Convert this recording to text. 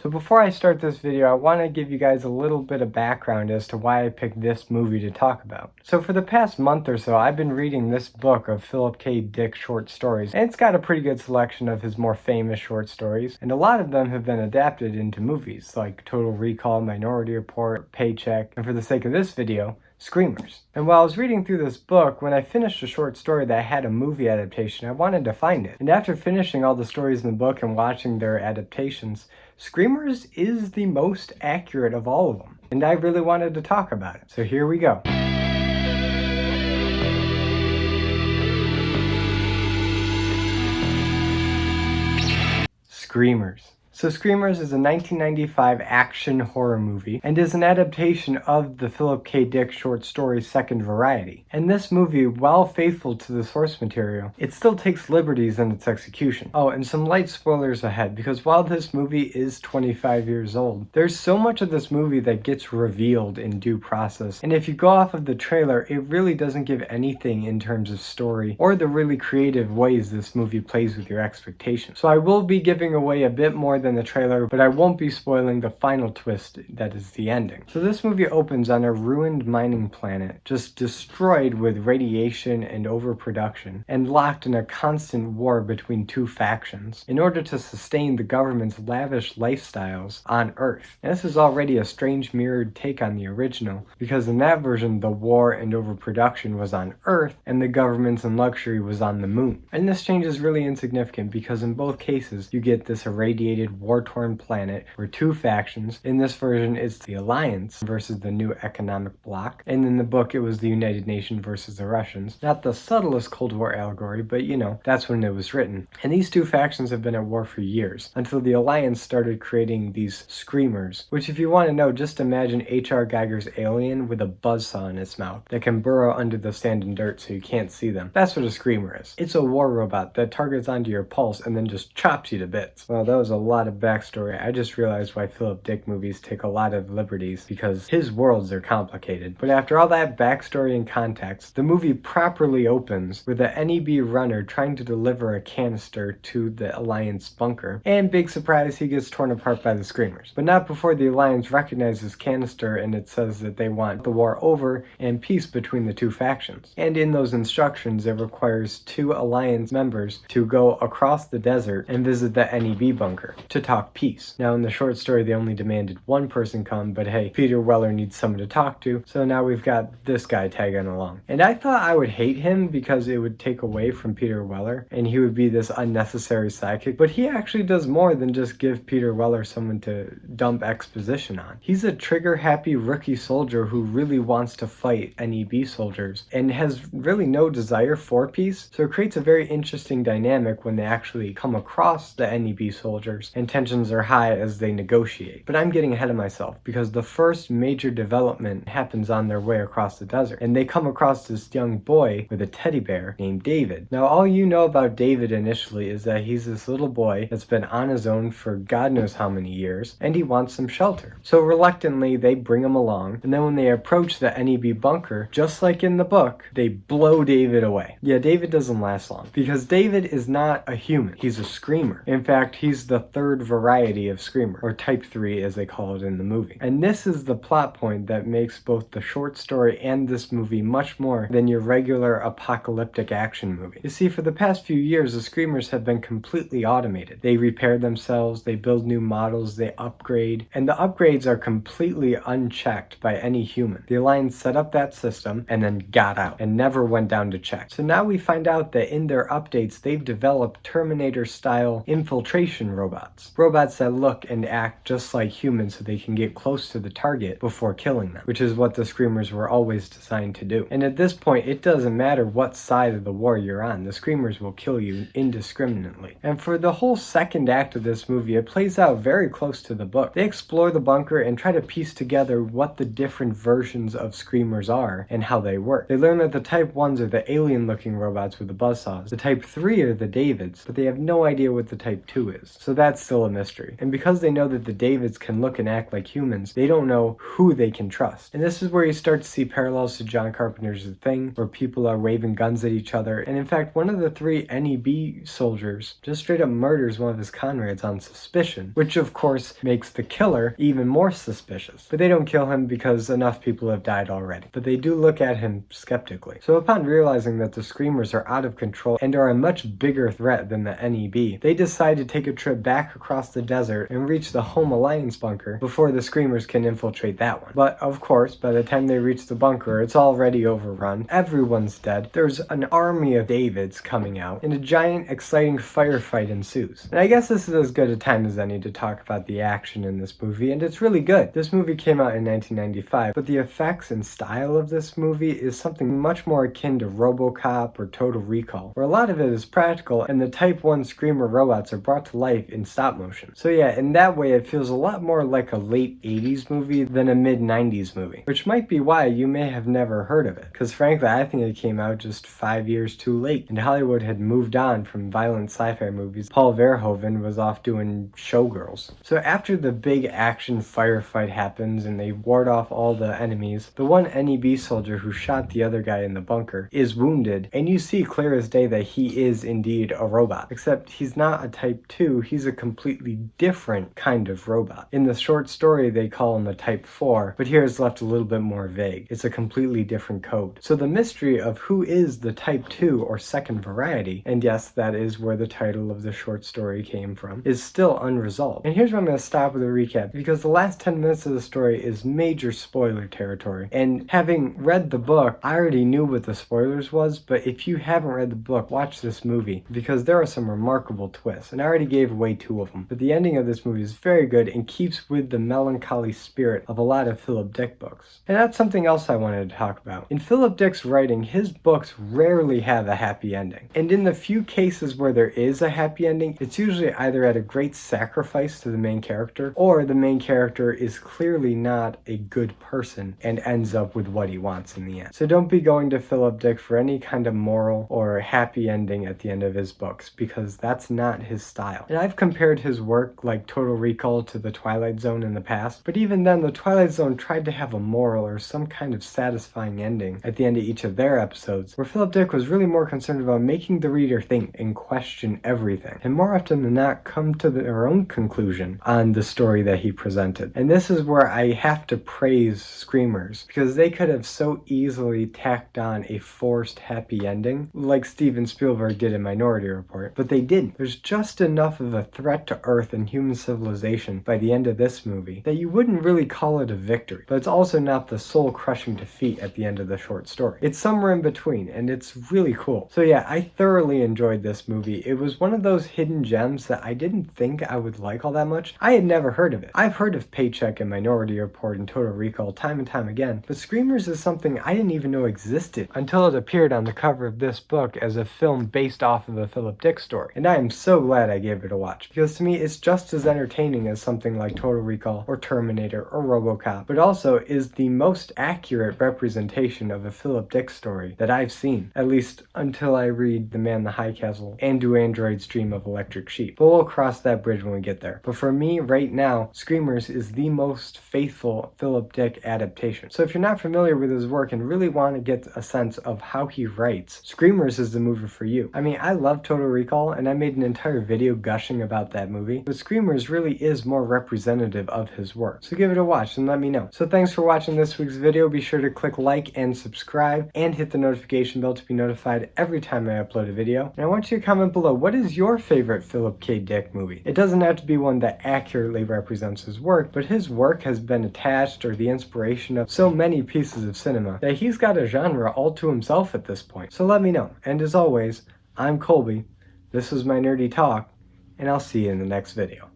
So before I start this video, I want to give you guys a little bit of background as to why I picked this movie to talk about. So for the past month or so, I've been reading this book of Phillip K. Dick short stories, and it's got a pretty good selection of his more famous short stories, and a lot of them have been adapted into movies, like Total Recall, Minority Report, Paycheck, and for the sake of this video, Screamers. And while I was reading through this book, when I finished a short story that had a movie adaptation, I wanted to find it. And after finishing all the stories in the book and watching their adaptations, Screamers is the most accurate of all of them. And I really wanted to talk about it. So here we go. Screamers. So Screamers is a 1995 action horror movie and is an adaptation of the Phillip K. Dick short story Second Variety. And this movie, while faithful to the source material, it still takes liberties in its execution. Oh, and some light spoilers ahead, because while this movie is 25 years old, there's so much of this movie that gets revealed in due process. And if you go off of the trailer, it really doesn't give anything in terms of story or the really creative ways this movie plays with your expectations. So I will be giving away a bit more than the trailer, but I won't be spoiling the final twist that is the ending. So this movie opens on a ruined mining planet, just destroyed with radiation and overproduction, and locked in a constant war between two factions in order to sustain the government's lavish lifestyles on Earth. And this is already a strange mirrored take on the original, because in that version the war and overproduction was on Earth and the governments and luxury was on the moon. And this change is really insignificant because in both cases you get this irradiated war-torn planet where two factions, in this version it's the Alliance versus the New Economic Bloc, and in the book it was the United Nations versus the Russians. Not the subtlest Cold War allegory, but you know, that's when it was written. And these two factions have been at war for years, until the Alliance started creating these Screamers, which if you want to know, just imagine H.R. Geiger's alien with a buzzsaw in its mouth that can burrow under the sand and dirt so you can't see them. That's what a Screamer is. It's a war robot that targets onto your pulse and then just chops you to bits. Well, that was a lot of backstory. I just realized why Philip Dick movies take a lot of liberties, because his worlds are complicated. But after all that backstory and context, the movie properly opens with the NEB runner trying to deliver a canister to the Alliance bunker, and big surprise, he gets torn apart by the Screamers. But not before the Alliance recognizes canister and it says that they want the war over and peace between the two factions. And in those instructions, it requires two Alliance members to go across the desert and visit the NEB bunker to talk peace. Now in the short story they only demanded one person come, but hey, Peter Weller needs someone to talk to, so now we've got this guy tagging along. And I thought I would hate him because it would take away from Peter Weller and he would be this unnecessary sidekick, but he actually does more than just give Peter Weller someone to dump exposition on. He's a trigger-happy rookie soldier who really wants to fight NEB soldiers and has really no desire for peace, so it creates a very interesting dynamic when they actually come across the NEB soldiers and tensions are high as they negotiate. But I'm getting ahead of myself because the first major development happens on their way across the desert, and they come across this young boy with a teddy bear named David. Now all you know about David initially is that he's this little boy that's been on his own for God knows how many years, and he wants some shelter. So reluctantly they bring him along, and then when they approach the NEB bunker, just like in the book, they blow David away. Yeah, David doesn't last long, because David is not a human, he's a Screamer. In fact, he's the third variety of Screamer, or Type 3 as they call it in the movie. And this is the plot point that makes both the short story and this movie much more than your regular apocalyptic action movie. You see, for the past few years, the Screamers have been completely automated. They repair themselves, they build new models, they upgrade, and the upgrades are completely unchecked by any human. The Alliance set up that system and then got out and never went down to check. So now we find out that in their updates, they've developed Terminator-style infiltration robots. Robots that look and act just like humans so they can get close to the target before killing them, which is what the Screamers were always designed to do. And at this point, it doesn't matter what side of the war you're on, the Screamers will kill you indiscriminately. And for the whole second act of this movie, it plays out very close to the book. They explore the bunker and try to piece together what the different versions of Screamers are and how they work. They learn that the Type 1s are the alien-looking robots with the buzzsaws, the Type 3 are the Davids, but they have no idea what the Type 2 is. So that's still a mystery. And because they know that the Davids can look and act like humans, they don't know who they can trust. And this is where you start to see parallels to John Carpenter's The Thing, where people are waving guns at each other. And in fact, one of the 3 NEB soldiers just straight up murders one of his comrades on suspicion, which of course makes the killer even more suspicious. But they don't kill him because enough people have died already. But they do look at him skeptically. So upon realizing that the Screamers are out of control and are a much bigger threat than the NEB, they decide to take a trip back across the desert and reach the Home Alliance bunker before the Screamers can infiltrate that one. But of course, by the time they reach the bunker, it's already overrun. Everyone's dead. There's an army of Davids coming out, and a giant, exciting firefight ensues. And I guess this is as good a time as any to talk about the action in this movie, and it's really good. This movie came out in 1995, but the effects and style of this movie is something much more akin to RoboCop or Total Recall, where a lot of it is practical and the Type 1 Screamer robots are brought to life in stop motion. So yeah, in that way it feels a lot more like a late 80s movie than a mid 90s movie, which might be why you may have never heard of it, because frankly I think it came out just 5 years too late, and Hollywood had moved on from violent sci-fi movies. Paul Verhoeven was off doing Showgirls. So after the big action firefight happens and they ward off all the enemies, the one NEB soldier who shot the other guy in the bunker is wounded, and you see clear as day that he is indeed a robot, except he's not a Type 2, he's a completely different kind of robot. In the short story they call him a Type 4, but here it's left a little bit more vague. It's a completely different code. So the mystery of who is the Type 2 or second variety, and yes, that is where the title of the short story came from, is still unresolved. And here's where I'm going to stop with a recap, because the last 10 minutes of the story is major spoiler territory. And having read the book, I already knew what the spoilers was, but if you haven't read the book, watch this movie, because there are some remarkable twists, and I already gave away 2 of them. But the ending of this movie is very good and keeps with the melancholy spirit of a lot of Philip Dick books. And that's something else I wanted to talk about. In Philip Dick's writing, his books rarely have a happy ending. And in the few cases where there is a happy ending, it's usually either at a great sacrifice to the main character, or the main character is clearly not a good person and ends up with what he wants in the end. So don't be going to Philip Dick for any kind of moral or happy ending at the end of his books, because that's not his style. And I've compared his work like Total Recall to The Twilight Zone in the past, but even then the Twilight Zone tried to have a moral or some kind of satisfying ending at the end of each of their episodes, where Philip Dick was really more concerned about making the reader think and question everything, and more often than not come to their own conclusion on the story that he presented. And this is where I have to praise Screamers, because they could have so easily tacked on a forced happy ending like Steven Spielberg did in Minority Report, but they didn't. There's just enough of a threat to Earth and human civilization by the end of this movie that you wouldn't really call it a victory, but it's also not the soul-crushing defeat at the end of the short story. It's somewhere in between, and it's really cool. So yeah, I thoroughly enjoyed this movie. It was one of those hidden gems that I didn't think I would like all that much. I had never heard of it. I've heard of Paycheck and Minority Report and Total Recall time and time again, but Screamers is something I didn't even know existed until it appeared on the cover of this book as a film based off of a Philip Dick story. And I am so glad I gave it a watch, because to me it's just as entertaining as something like Total Recall or Terminator or RoboCop, but also is the most accurate representation of a Philip Dick story that I've seen, at least until I read The Man in the High Castle and Do Androids Dream of Electric Sheep. But we'll cross that bridge when we get there. But for me, right now, Screamers is the most faithful Philip Dick adaptation. So if you're not familiar with his work and really want to get a sense of how he writes, Screamers is the movie for you. I mean, I love Total Recall, and I made an entire video gushing about that movie, but Screamers really is more representative of his work. So give it a watch and let me know. So thanks for watching this week's video. Be sure to click like and subscribe, and hit the notification bell to be notified every time I upload a video. And I want you to comment below, what is your favorite Philip K. Dick movie? It doesn't have to be one that accurately represents his work, but his work has been attached or the inspiration of so many pieces of cinema that he's got a genre all to himself at this point. So let me know. And as always, I'm Colby, this was my nerdy talk, and I'll see you in the next video.